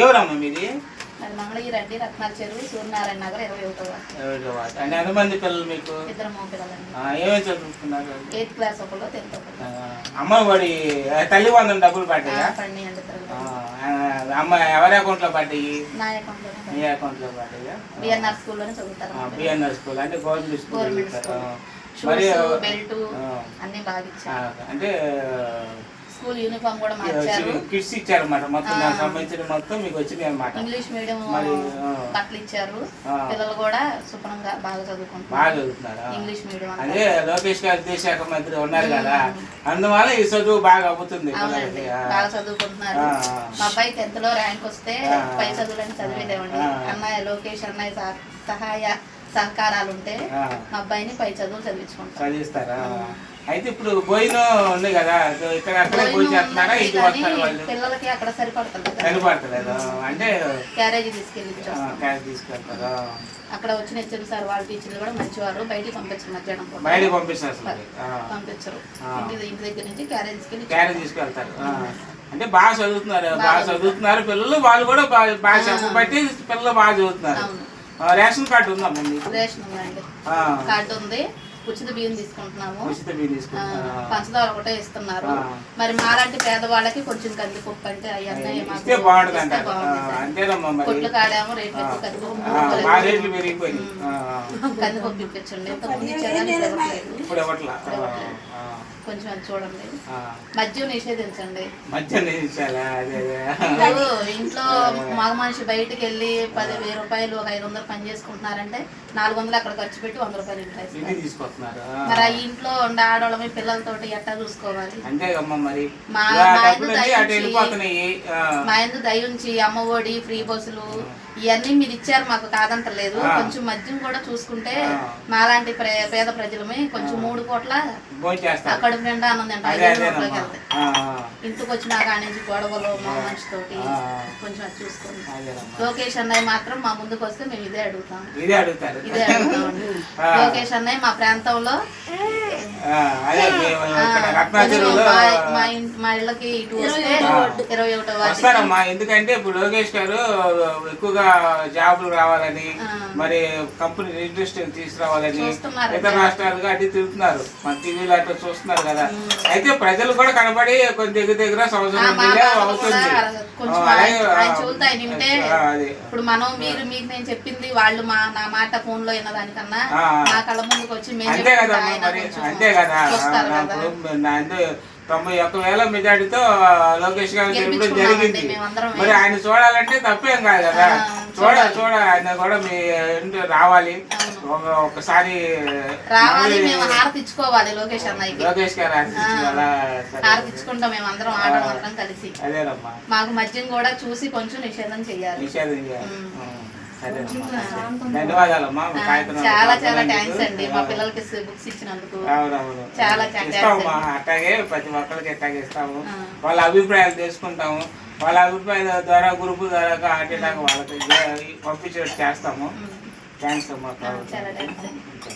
ఎవరమ్మా మీది? మరి మంగళగిరి అండి, రత్నాల చెరువు, సూర్యనారాయణ నగర్ 21వ వార్డు. అంటే ఎంతమంది పిల్లలు మీకు? 2 మగ పిల్లలండి. ఏమేమి చదువుతున్నారు? 8th క్లాస్ ఒకళ్ళు, 10th ఒకళ్ళు. అమ్మఒడి తల్లి వందలు డబ్బులు పడ్డాయా? పడినాయండి. అమ్మ ఎవరి అకౌంట్లో పడ్డాయి? నా అకౌంట్లో. మీ అకౌంట్లో పడ్డాయా? బిఎన్ఆర్ స్కూల్లోనే చదువుతారు. బిఎన్ఆర్ స్కూల్ అంటే గవర్నమెంట్ స్కూల్. షూస్, బెల్ట్ అన్ని బాగా ఇచ్చారు. అంటే స్కూల్ యూనిఫామ్ కూడా మార్చారు. కిట్స్ ఇచ్చారన్నమాట. మొత్తం దానికి సంబంధించిన మొత్తం మీకు వచ్చినాయి అన్నమాట. ఇంగ్లీష్ మీడియం బట్టలు ఇచ్చారు. పిల్లలు కూడా శుభ్రంగా బాగా చదువుకుంటున్నారు. English medium. అదే లోకేష్ గారు విద్యాశాఖ మంత్రి ఉన్నారు కదా, అందువల్ల ఈ చదువు బాగా అవుతుంది. బాగా చదువుకుంటున్నారు. మా అబ్బాయి 10th లో ర్యాంక్ వస్తే పై చదువులని చదివేదేమండి. అన్నయ్య లోకేష్ అన్నయ్య సహకారాలు ఉంటే మా అబ్బాయిని పై చదువులు చదివిస్తారా? అయితే ఇప్పుడు భోజనం ఉంది కదా, ఇక్కడ అక్కడే భోజనం చేస్తున్నారా? ఇంటి వస్తారు వాళ్ళు? పిల్లలకి అక్కడ సరిపడతలేదు అంటే క్యారేజీ తీసుకెళ్తారా? అక్కడ వచ్చిన హెచ్ఎం సార్ వాళ్ళ టీచర్లు కూడా మంచివారు. బయటికి పంపించారు. మధ్యాహ్నం బయటకి పంపిస్తారు, పంపించరు. ఇంటి దగ్గర నుంచి క్యారేజ్ తీసుకెళ్తారు. అంటే బాగా చదువుతున్నారు పిల్లలు. వాళ్ళు కూడా బాగా చెప్పబట్టి పిల్లలు బాగా చదువుతున్నారు. రేషన్ కార్డు ఉందమ్మా మీకు? రేషన్ ఉందండి, కార్డు ఉంది. ఉచిత బియ్యం తీసుకుంటున్నాము. పంచదార ఒకటే ఇస్తున్నారు. మరి మాలాంటి పేదవాళ్ళకి కొంచెం కందిపప్పు అంటే అవన్నీ కొట్లు కాడాము. రేట్లు పెరిగిపోయింది. కందిపప్పు ఇప్పించండి. కొంచెం అది చూడండి. మద్యం నిషేధించండి. ఇంట్లో మగ మనిషి బయటకు వెళ్ళి 10,000 రూపాయలు 500 పని చేసుకుంటున్నారంటే 400 అక్కడ ఖర్చు పెట్టి 100 రూపాయలు ఇంట్లో తీసుకుంటున్నారు. మరి ఆ ఇంట్లో ఉండే ఆడవాళ్ళమి పిల్లలతోటి ఎట్టా చూసుకోవాలి? మా ఇందు దయించి అమ్మఒడి, ఫ్రీ బస్సులు ఇవన్నీ మీరు ఇచ్చారు, మాకు కాదంటలేదు. కొంచెం మద్యం కూడా చూసుకుంటే మాలాంటి పేద ప్రజలమే కొంచెం 3 పూట్ల కడుపు నిండా ఆనందండి. 5 రూపాయలకి వెళ్తాయి. ఇంటికి వచ్చిన కాడి నుంచి గొడవలు మా మనిషితోటి కొంచెం అది చూసుకోండి. లోకేష్ అన్నయ్య మాత్రం మా ముందుకు వస్తే మేము ఇదే అడుగుతామండి. లోకేష్ అన్నయ్య మా ప్రాంతంలో మా ఇళ్ళకి ఇటు వస్తే 21వ వస్తారమ్మా. ఎందుకంటే ఇప్పుడు లోకేష్ గారు ఎక్కువగా జాబులు రావాలని, మరి కంపెనీ రిజిస్ట్రేషన్ తీసుకురావాలని ఇతర రాష్ట్రాలుగా అటు తిరుగుతున్నారు. మన టీవీలో అట్లా చూస్తున్నారు కదా. అయితే ప్రజలు కూడా కనబడి కొంచెం దగ్గర సంవత్సరం అవుతుంది. ఇప్పుడు మనం మీకు నేను చెప్పింది వాళ్ళు నా మాట ఫోన్ లో విన్నదానికన్నా నా కళ్ళ ముందుకు వచ్చి అంతే కదా. 91,000 మెజార్టీతో లోకేష్ గారు గెలవడం జరిగింది. మరి ఆయన చూడాలంటే తప్పేం కాదు కదా. చూడ ఆయన కూడా మీ రావాలి, ఒకసారి హారతిచ్చుకోవాలి. లోకేష్ గారు హారతిచ్చుకుంటాం మేము అందరం, ఆడవాళ్ళం కలిసి. అదేనమ్మా. మాకు మద్యం కూడా చూసి కొంచెం నిషేధం చేయాలి. ధన్యవాదాలమ్మా. చాలా థ్యాంక్స్ అండి మా పిల్లలకి బుక్స్ ఇచ్చినందుకు. చాలా అట్లాగే ప్రతి ఒక్కరికి ఎట్లాగే ఇస్తాము. వాళ్ళ అభిప్రాయాలు తెలుసుకుంటాము. వాళ్ళ అభిప్రాయాల ద్వారా గ్రూపుల ద్వారా అటేలాగా వాళ్ళకి పంపించేట్టు చేస్తాము. థ్యాంక్స్ అమ్మా.